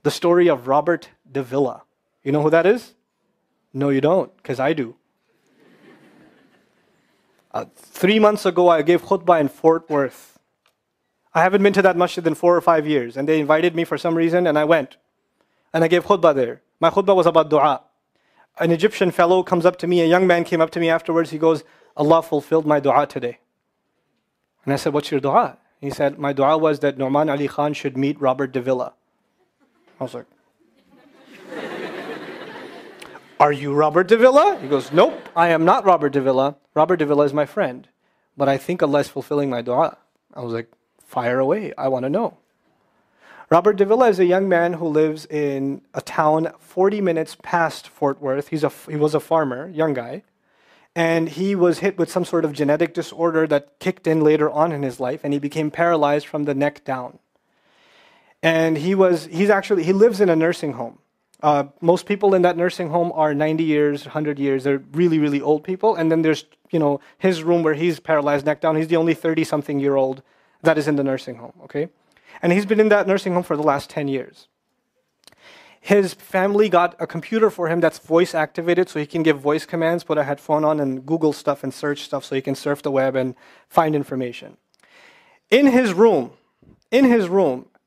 The story of Robert Davilla. You know who that is? No, you don't, because I do. 3 months ago, I gave khutbah in Fort Worth. I haven't been to that masjid in 4 or 5 years, and they invited me for some reason, and I went. And I gave khutbah there. My khutbah was about dua. An Egyptian fellow comes up to me, a young man came up to me afterwards, he goes, Allah fulfilled my dua today. And I said, what's your dua? He said, my dua was that Nouman Ali Khan should meet Robert Davilla. I was like, are you Robert Davilla? He goes, nope, I am not Robert Davilla. Robert Davilla is my friend. But I think Allah is fulfilling my dua. I was like, fire away, I want to know. Robert Davilla is a young man who lives in a town 40 minutes past Fort Worth. He was a farmer, young guy. And he was hit with some sort of genetic disorder that kicked in later on in his life, and he became paralyzed from the neck down. And he lives in a nursing home. Most people in that nursing home are 90 years, 100 years. They're really, really old people. And then there's, his room where he's paralyzed neck down. He's the only 30-something-year-old that is in the nursing home, okay? And he's been in that nursing home for the last 10 years. His family got a computer for him that's voice activated, so he can give voice commands, put a headphone on and Google stuff and search stuff so he can surf the web and find information. In his room,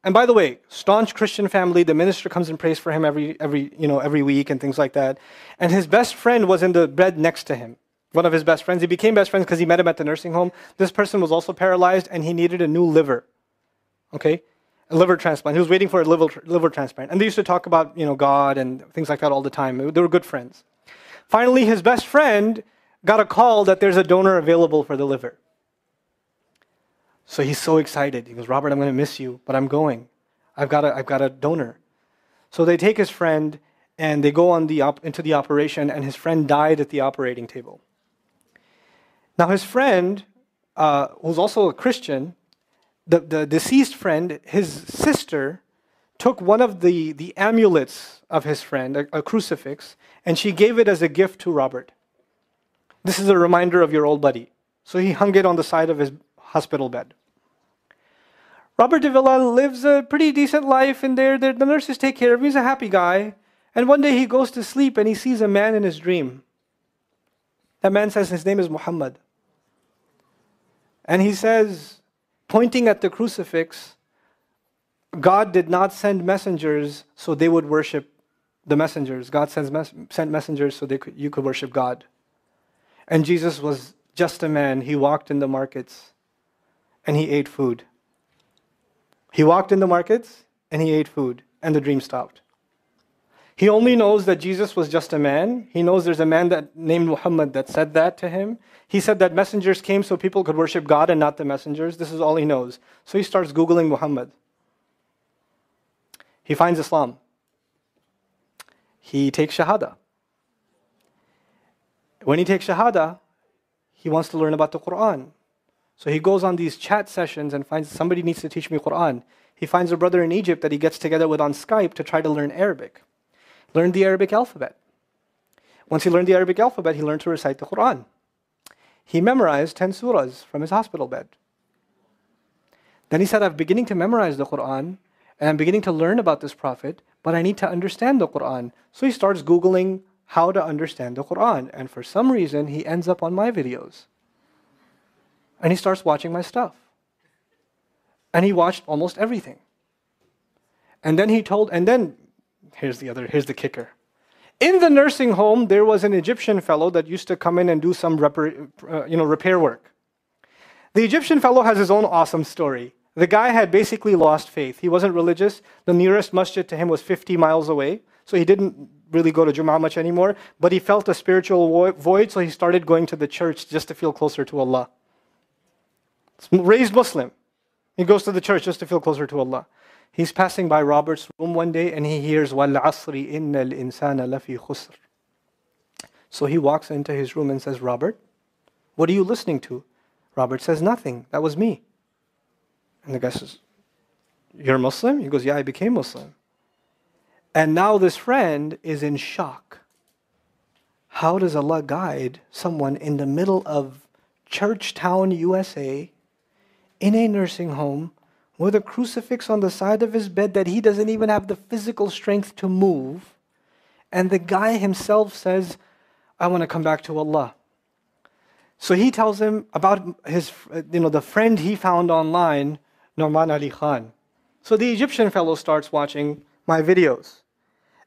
and by the way, staunch Christian family, the minister comes and prays for him every week and things like that. And his best friend was in the bed next to him. One of his best friends. He became best friends because he met him at the nursing home. This person was also paralyzed and he needed a new liver. Okay? A liver transplant. He was waiting for a liver transplant. And they used to talk about, God and things like that all the time. They were good friends. Finally, his best friend got a call that there's a donor available for the liver. So he's so excited. He goes, Robert, I'm going to miss you, but I'm going. I've got a donor. So they take his friend and they go into the operation, and his friend died at the operating table. Now his friend, who's also a Christian, the deceased friend, his sister, took one of the amulets of his friend, a crucifix, and she gave it as a gift to Robert. This is a reminder of your old buddy. So he hung it on the side of his hospital bed. Robert Davilla lives a pretty decent life in there. The nurses take care of him. He's a happy guy. And one day he goes to sleep and he sees a man in his dream. That man says his name is Muhammad. And he says, pointing at the crucifix, God did not send messengers so they would worship the messengers. God sent messengers so you could worship God. And Jesus was just a man. He walked in the markets and he ate food. He walked in the markets and he ate food, and the dream stopped. He only knows that Jesus was just a man. He knows there's a man named Muhammad that said that to him. He said that messengers came so people could worship God and not the messengers. This is all he knows. So he starts Googling Muhammad. He finds Islam. He takes Shahada. When he takes Shahada, he wants to learn about the Quran. So he goes on these chat sessions and finds somebody needs to teach me Quran. He finds a brother in Egypt that he gets together with on Skype to try to learn Arabic. Learned the Arabic alphabet. Once he learned the Arabic alphabet, he learned to recite the Quran. He memorized 10 surahs from his hospital bed. Then he said, I'm beginning to memorize the Quran, and I'm beginning to learn about this prophet, but I need to understand the Quran. So he starts Googling how to understand the Quran. And for some reason, he ends up on my videos. And he starts watching my stuff. And he watched almost everything. And then here's the kicker. In the nursing home, there was an Egyptian fellow that used to come in and do some repair work. The Egyptian fellow has his own awesome story. The guy had basically lost faith. He wasn't religious. The nearest masjid to him was 50 miles away. So he didn't really go to Jummah much anymore. But he felt a spiritual void, so he started going to the church just to feel closer to Allah. Raised Muslim. He goes to the church just to feel closer to Allah. He's passing by Robert's room one day and he hears, وَالْعَصْرِ إِنَّ الْإِنسَانَ لَفِي خُسْرٍ. So he walks into his room and says, Robert, what are you listening to? Robert says, nothing. That was me. And the guy says, you're Muslim? He goes, yeah, I became Muslim. And now this friend is in shock. How does Allah guide someone in the middle of Churchtown, USA, in a nursing home, with a crucifix on the side of his bed that he doesn't even have the physical strength to move. And the guy himself says, I want to come back to Allah. So he tells him about his, the friend he found online, Nouman Ali Khan. So the Egyptian fellow starts watching my videos.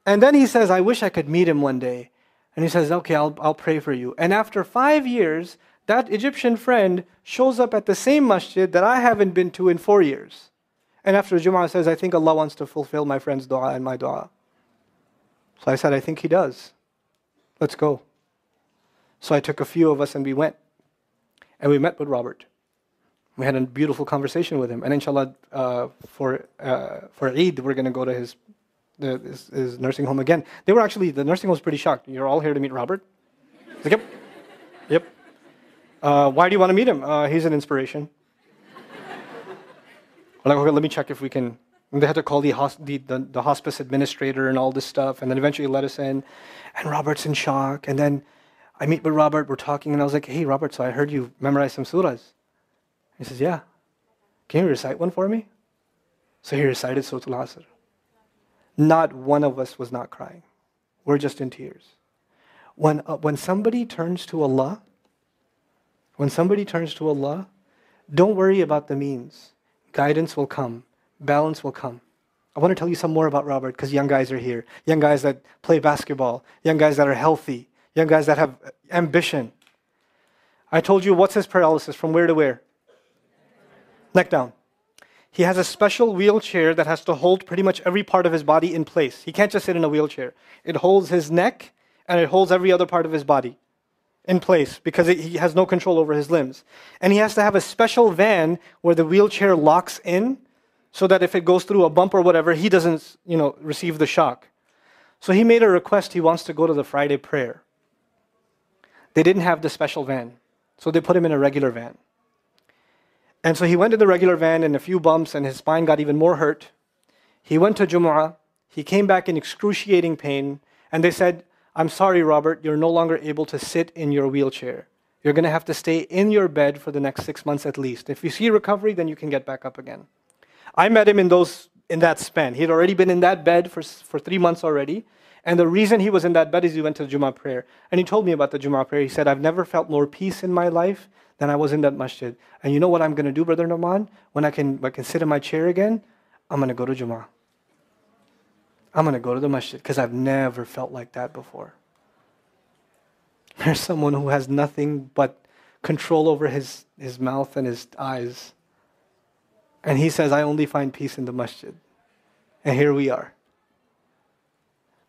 And then he says, I wish I could meet him one day. And he says, okay, I'll pray for you. And after 5 years, that Egyptian friend shows up at the same masjid that I haven't been to in 4 years. And after Jum'ah says, I think Allah wants to fulfill my friend's dua and my dua. So I said, I think He does. Let's go. So I took a few of us and we went. And we met with Robert. We had a beautiful conversation with him. And inshallah, for Eid, we're going to go to his nursing home again. The nursing home was pretty shocked. You're all here to meet Robert? He's like, yep. Why do you want to meet him? He's an inspiration. I'm like, okay, let me check if we can. And they had to call the hospice administrator and all this stuff, and then eventually let us in. And Robert's in shock. And then I meet with Robert, we're talking, and I was like, hey, Robert, so I heard you memorize some surahs. He says, yeah. Can you recite one for me? So he recited Surah Al-Asr. Not one of us was not crying. We're just in tears. When somebody turns to Allah, don't worry about the means. Guidance will come. Balance will come. I want to tell you some more about Robert because young guys are here. Young guys that play basketball. Young guys that are healthy. Young guys that have ambition. I told you what's his paralysis, from where to where? Neck down. He has a special wheelchair that has to hold pretty much every part of his body in place. He can't just sit in a wheelchair. It holds his neck and it holds every other part of his body in place because he has no control over his limbs. And he has to have a special van where the wheelchair locks in so that if it goes through a bump or whatever, he doesn't, receive the shock. So he made a request. He wants to go to the Friday prayer. They didn't have the special van, so they put him in a regular van. And so he went in the regular van and a few bumps and his spine got even more hurt. He went to Jumu'ah. He came back in excruciating pain. And they said, I'm sorry, Robert, you're no longer able to sit in your wheelchair. You're going to have to stay in your bed for the next 6 months at least. If you see recovery, then you can get back up again. I met him in that span. He had already been in that bed for 3 months already. And the reason he was in that bed is he went to the Jumu'ah prayer. And he told me about the Jumu'ah prayer. He said, I've never felt more peace in my life than I was in that masjid. And you know what I'm going to do, Brother Nouman? When I can sit in my chair again, I'm going to go to Jumu'ah. I'm going to go to the masjid because I've never felt like that before. There's someone who has nothing but control over his mouth and his eyes. And he says, I only find peace in the masjid. And here we are.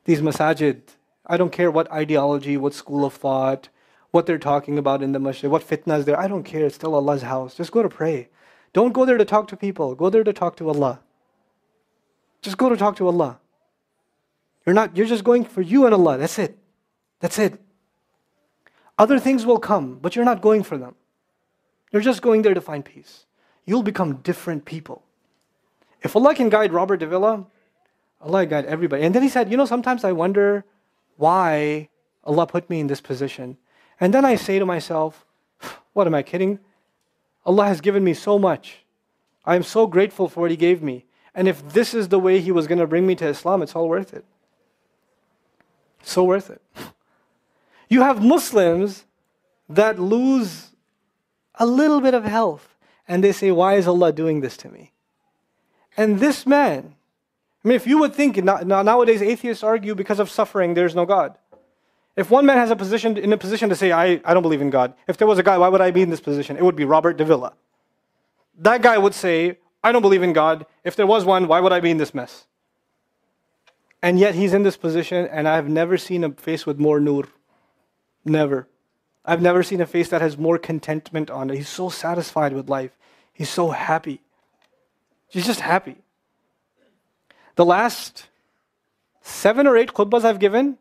These masajid, I don't care what ideology, what school of thought, what they're talking about in the masjid, what fitna is there. I don't care. It's still Allah's house. Just go to pray. Don't go there to talk to people. Go there to talk to Allah. Just go to talk to Allah. You're just going for you and Allah. That's it. That's it. Other things will come, but you're not going for them. You're just going there to find peace. You'll become different people. If Allah can guide Robert Davilla, Allah guide everybody. And then he said, sometimes I wonder why Allah put me in this position. And then I say to myself, what am I kidding? Allah has given me so much. I am so grateful for what He gave me. And if this is the way He was going to bring me to Islam, it's all worth it. So worth it. You have Muslims that lose a little bit of health and they say, why is Allah doing this to me? And this man, if you would think, nowadays atheists argue because of suffering, there's no God. If one man has in a position to say, I don't believe in God. If there was a guy, why would I be in this position? It would be Robert Davilla. That guy would say, I don't believe in God. If there was one, why would I be in this mess? And yet he's in this position, and I've never seen a face with more nur. Never. I've never seen a face that has more contentment on it. He's so satisfied with life. He's so happy. He's just happy. The last 7 or 8 khutbahs I've given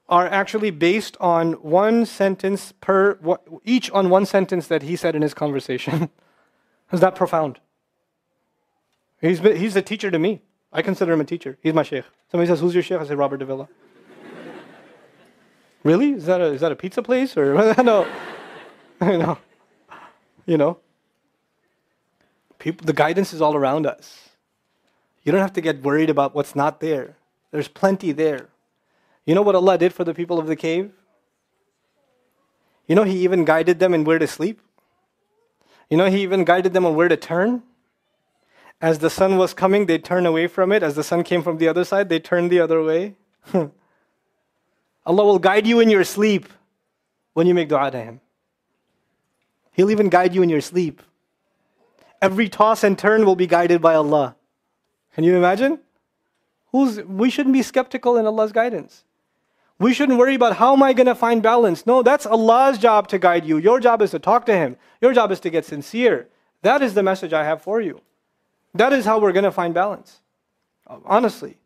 are actually based on one sentence each on one sentence that he said in his conversation. Is that profound? He's a teacher to me. I consider him a teacher. He's my sheikh. Somebody says, who's your sheikh? I say, Robert Davilla. Really? Is that a pizza place? Or no. The guidance is all around us. You don't have to get worried about what's not there. There's plenty there. You know what Allah did for the people of the cave? You know He even guided them in where to sleep. You know He even guided them on where to turn. As the sun was coming, they'd turn away from it. As the sun came from the other side, they'd turn the other way. Allah will guide you in your sleep when you make dua to Him. He'll even guide you in your sleep. Every toss and turn will be guided by Allah. Can you imagine? We shouldn't be skeptical in Allah's guidance. We shouldn't worry about how am I going to find balance. No, that's Allah's job to guide you. Your job is to talk to Him. Your job is to get sincere. That is the message I have for you. That is how we're going to find balance. Honestly.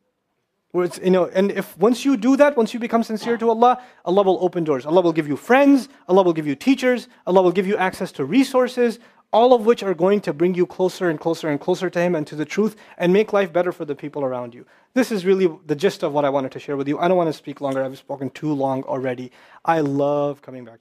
And if once you do that, once you become sincere to Allah, Allah will open doors. Allah will give you friends. Allah will give you teachers. Allah will give you access to resources, all of which are going to bring you closer and closer and closer to Him and to the truth and make life better for the people around you. This is really the gist of what I wanted to share with you. I don't want to speak longer. I've spoken too long already. I love coming back to